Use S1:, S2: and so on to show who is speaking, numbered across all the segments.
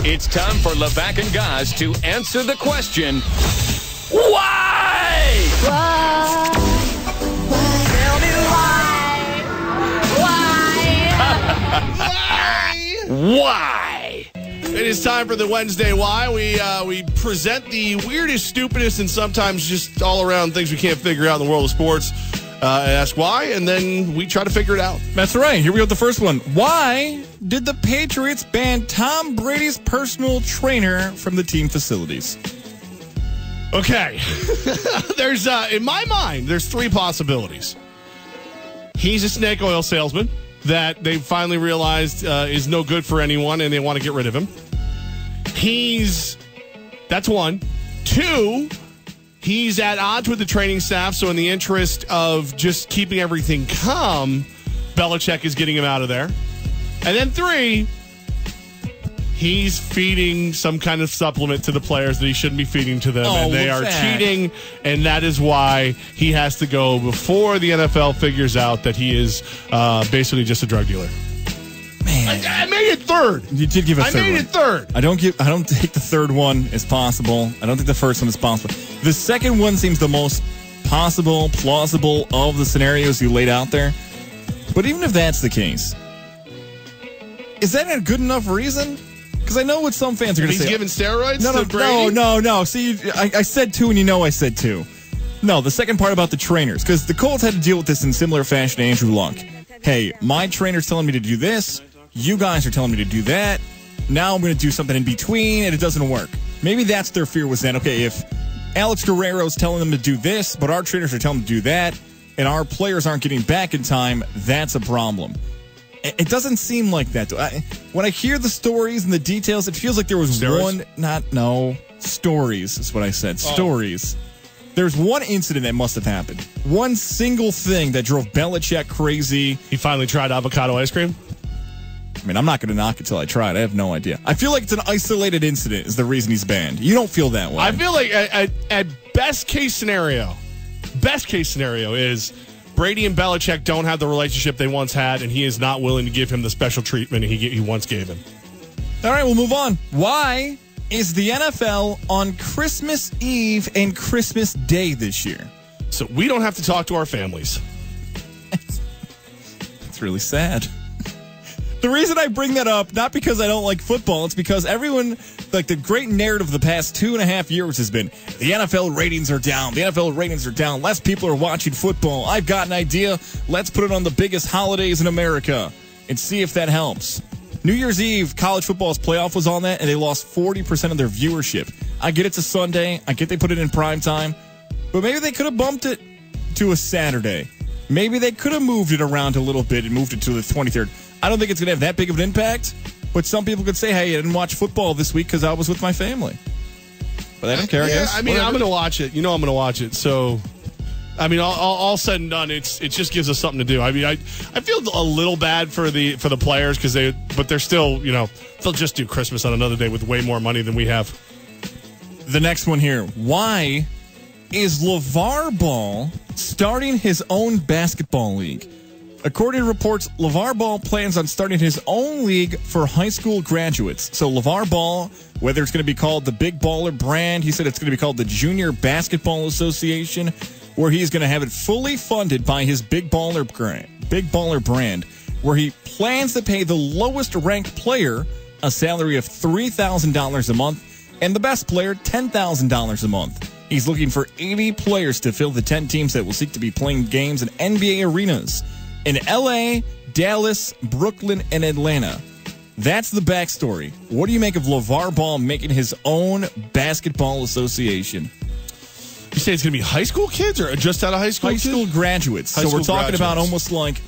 S1: It's time for Levack and Goz to answer the question, why?
S2: Why? Tell me why?
S1: Why?
S3: It is time for the Wednesday Why. We present the weirdest, stupidest, and sometimes just all-around things we can't figure out in the world of sports. Ask why, and then we try to figure it out.
S4: That's right. Here we go with the first one. Why did the Patriots ban Tom Brady's personal trainer from the team facilities?
S3: Okay. There's, in my mind, there's three possibilities. He's a snake oil salesman that they finally realized is no good for anyone, and they want to get rid of him. That's one. Two, he's at odds with the training staff, so in the interest of just keeping everything calm, Belichick is getting him out of there. And then three, he's feeding some kind of supplement to the players that he shouldn't be feeding to them, and they are cheating, and that is why he has to go before the NFL figures out that he is basically just a drug dealer.
S4: Man,
S3: I made it third.
S4: You did give a third.
S3: I made it third.
S4: I don't think the third one is possible. I don't think the first one is possible. The second one seems the most possible, plausible of the scenarios you laid out there. But even if that's the case, is that a good enough reason? Because I know what some fans are going to say.
S3: He's giving steroids to Brady?
S4: No. See, I said two, and you know I said two. No, the second part about the trainers, because the Colts had to deal with this in similar fashion to Andrew Luck. Hey, my trainer's telling me to do this. You guys are telling me to do that. Now I'm going to do something in between, and it doesn't work. Maybe that's their fear was that, okay, if Alex Guerrero's telling them to do this, but our trainers are telling them to do that, and our players aren't getting back in time, that's a problem. It doesn't seem like that. When I hear the stories and the details, it feels like there was stories is what I said. Oh. Stories. There's one incident that must have happened. One single thing that drove Belichick crazy.
S3: He finally tried avocado ice cream?
S4: I mean, I'm not going to knock it till I try it. I have no idea. I feel like it's an isolated incident is the reason he's banned. You don't feel that way.
S3: I feel like at best case scenario is Brady and Belichick don't have the relationship they once had, and he is not willing to give him the special treatment he once gave him.
S4: All right, we'll move on. Why is the NFL on Christmas Eve and Christmas Day this year?
S3: So we don't have to talk to our families.
S4: It's really sad. The reason I bring that up, not because I don't like football, it's because everyone, like the great narrative of the past 2.5 years has been, the NFL ratings are down. The NFL ratings are down. Less people are watching football. I've got an idea. Let's put it on the biggest holidays in America and see if that helps. New Year's Eve, college football's playoff was on that, and they lost 40% of their viewership. I get it's a Sunday. I get they put it in prime time. But maybe they could have bumped it to a Saturday. Maybe they could have moved it around a little bit and moved it to the 23rd. I don't think it's going to have that big of an impact, but some people could say, hey, I didn't watch football this week because I was with my family. But I don't care, I guess.
S3: I mean, whatever. I'm going to watch it. You know I'm going to watch it. So, I mean, all said and done, it just gives us something to do. I mean, I feel a little bad for the players but they're still, they'll just do Christmas on another day with way more money than we have.
S4: The next one here. Why is Lavar Ball starting his own basketball league? According to reports, Lavar Ball plans on starting his own league for high school graduates. So Lavar Ball, whether it's going to be called the Big Baller Brand, he said it's going to be called the Junior Basketball Association, where he's going to have it fully funded by his Big Baller Brand, where he plans to pay the lowest ranked player a salary of $3,000 a month and the best player $10,000 a month. He's looking for 80 players to fill the 10 teams that will seek to be playing games in NBA arenas in LA, Dallas, Brooklyn, and Atlanta. That's the backstory. What do you make of Lavar Ball making his own basketball association?
S3: You say it's going to be high school kids or just out of high school kids?
S4: High school graduates. So we're talking about almost like,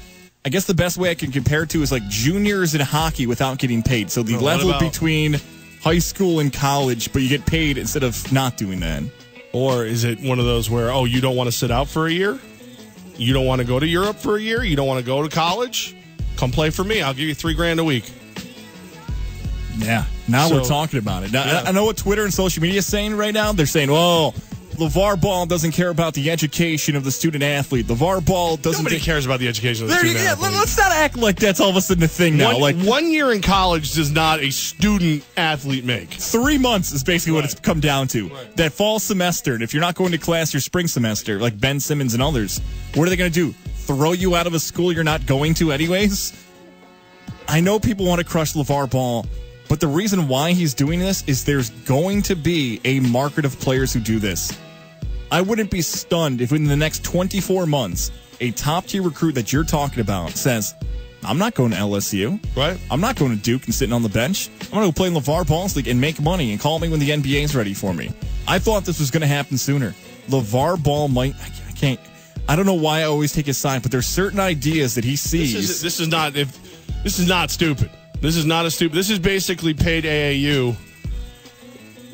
S4: I guess the best way I can compare it to is like juniors in hockey without getting paid. So the level between high school and college, but you get paid instead of not doing that.
S3: Or is it one of those where, you don't want to sit out for a year? You don't want to go to Europe for a year? You don't want to go to college? Come play for me. I'll give you $3,000 a week.
S4: Yeah. Now we're talking about it. Now, yeah. I know what Twitter and social media is saying right now. They're saying, LaVar Ball doesn't care about the education of the student athlete. LaVar Ball doesn't.
S3: Nobody cares about the education of the student athlete.
S4: Let's not act like that's all of a sudden a thing now.
S3: 1 year in college does not a student athlete make.
S4: 3 months is basically what it's come down to.
S3: Right.
S4: That fall semester, and if you're not going to class your spring semester, like Ben Simmons and others, what are they going to do? Throw you out of a school you're not going to anyways? I know people want to crush LaVar Ball, but the reason why he's doing this is there's going to be a market of players who do this. I wouldn't be stunned if in the next 24 months, a top-tier recruit that you're talking about says, I'm not going to LSU.
S3: Right.
S4: I'm not going to Duke and sitting on the bench. I'm going to go play in LaVar Ball's league and make money and call me when the NBA's ready for me. I thought this was going to happen sooner. LaVar Ball might... I don't know why I always take his side, but there's certain ideas that he sees.
S3: This is not stupid. This is not a stupid. This is basically paid AAU.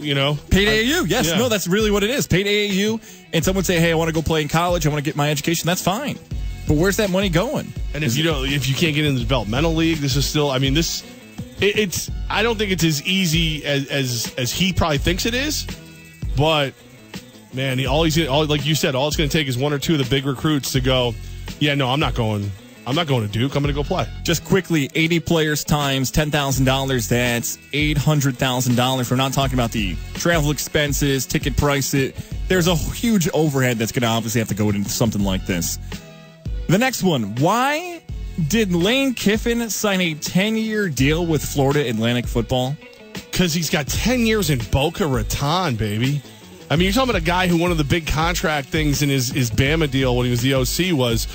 S3: You know,
S4: paid AAU. Yes,
S3: yeah.
S4: No, that's really what it is. Paid AAU, and someone say, "Hey, I want to go play in college. I want to get my education." That's fine, but where's that money going?
S3: And if you can't get in the developmental league, this is still. I mean, it's. I don't think it's as easy as he probably thinks it is, but man, like you said, all it's going to take is one or two of the big recruits to go. Yeah, no, I'm not going to Duke. I'm going to go play.
S4: Just quickly, 80 players times $10,000. That's $800,000. We're not talking about the travel expenses, ticket prices. There's a huge overhead that's going to obviously have to go into something like this. The next one. Why did Lane Kiffin sign a 10-year deal with Florida Atlantic football?
S3: Because he's got 10 years in Boca Raton, baby. I mean, you're talking about a guy who one of the big contract things in his Bama deal when he was the OC was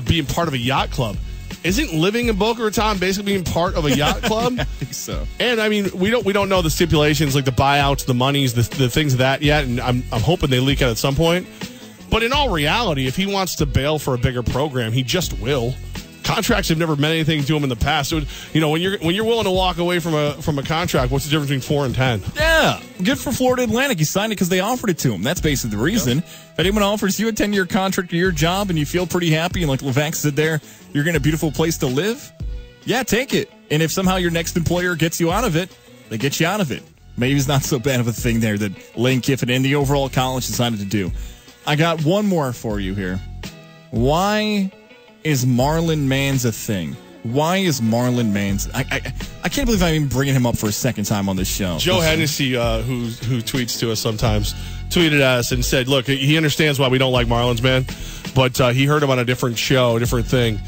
S3: being part of a yacht club. Isn't living in Boca Raton basically being part of a yacht club?
S4: I think so.
S3: And I mean, we don't know the stipulations, like the buyouts, the monies, the things of that yet. And I'm hoping they leak out at some point. But in all reality, if he wants to bail for a bigger program, he just will. Contracts have never meant anything to him in the past. So, you know, when you're willing to walk away from a contract, what's the difference between 4 and 10?
S4: Yeah, good for Florida Atlantic. He signed it because they offered it to him. That's basically the reason. Yep. If anyone offers you a 10-year contract to your job and you feel pretty happy, and like Levack said there, you're getting a beautiful place to live, yeah, take it. And if somehow your next employer gets you out of it, they get you out of it. Maybe it's not so bad of a thing there that Lane Kiffin and the overall college decided to do. I got one more for you here. Why is Marlon Mans a thing? Why is Marlon Mans? I can't believe I'm even bringing him up for a second time on this show.
S3: Joe Hennessy, who tweets to us sometimes, tweeted at us and said, look, he understands why we don't like Marlon's Man, but he heard him on a different show, a different thing,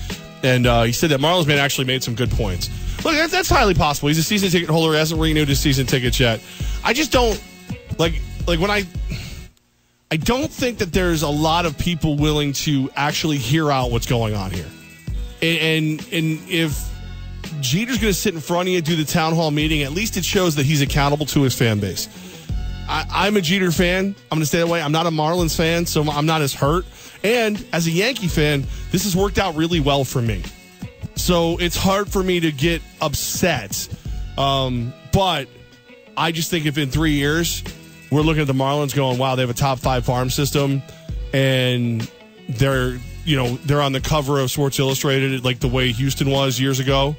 S3: and he said that Marlon's Man actually made some good points. Look, that's highly possible. He's a season ticket holder. He hasn't renewed his season tickets yet. I just don't, like when I don't think that there's a lot of people willing to actually hear out what's going on here. And if Jeter's going to sit in front of you, do the town hall meeting, at least it shows that he's accountable to his fan base. I'm a Jeter fan. I'm going to stay that way. I'm not a Marlins fan, so I'm not as hurt. And as a Yankee fan, this has worked out really well for me. So it's hard for me to get upset. But I just think if in 3 years we're looking at the Marlins going, wow, they have a top 5 farm system, and they're on the cover of Sports Illustrated like the way Houston was years ago.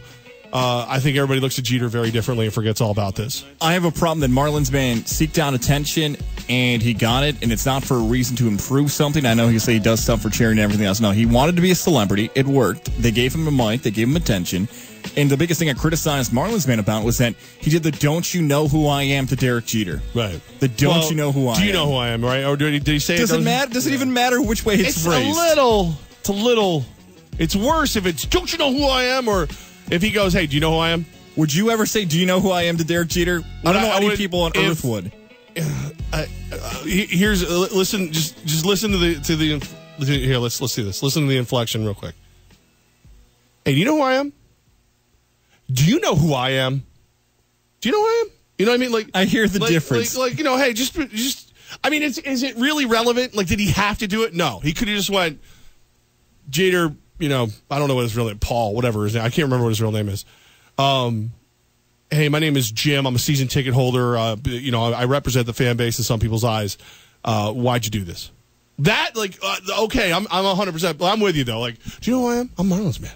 S3: I think everybody looks at Jeter very differently and forgets all about this.
S4: I have a problem that Marlins man seeked out attention, and he got it, and it's not for a reason to improve something. I know he say he does stuff for charity and everything else. No, he wanted to be a celebrity. It worked. They gave him a mic. They gave him attention. And the biggest thing I criticized Marlins man about was that he did the "Don't you know who I am" to Derek Jeter.
S3: Right.
S4: The "Don't you know who I am."
S3: Do you know who I am? Right? Or did he say?
S4: Does it matter? Does it even matter which way it's phrased?
S3: It's a little. It's worse if it's "Don't you know who I am," or if he goes, "Hey, do you know who I am?"
S4: Would you ever say, "Do you know who I am" to Derek Jeter? I don't know any people on earth would.
S3: Listen. Just listen to the. Here, let's do this. Listen to the inflection real quick. Hey, do you know who I am? Do you know who I am? Do you know who I am? You know what I mean? Like,
S4: I hear the difference.
S3: Like, hey, just. I mean, is it really relevant? Like, did he have to do it? No, he could have just went, Jeter. I don't know what his real name, Paul, whatever his name. I can't remember what his real name is. Hey, my name is Jim. I'm a season ticket holder. I represent the fan base in some people's eyes. Why'd you do this? That, okay, I'm 100%. I'm with you though. Like, do you know who I am? I'm Marlins man.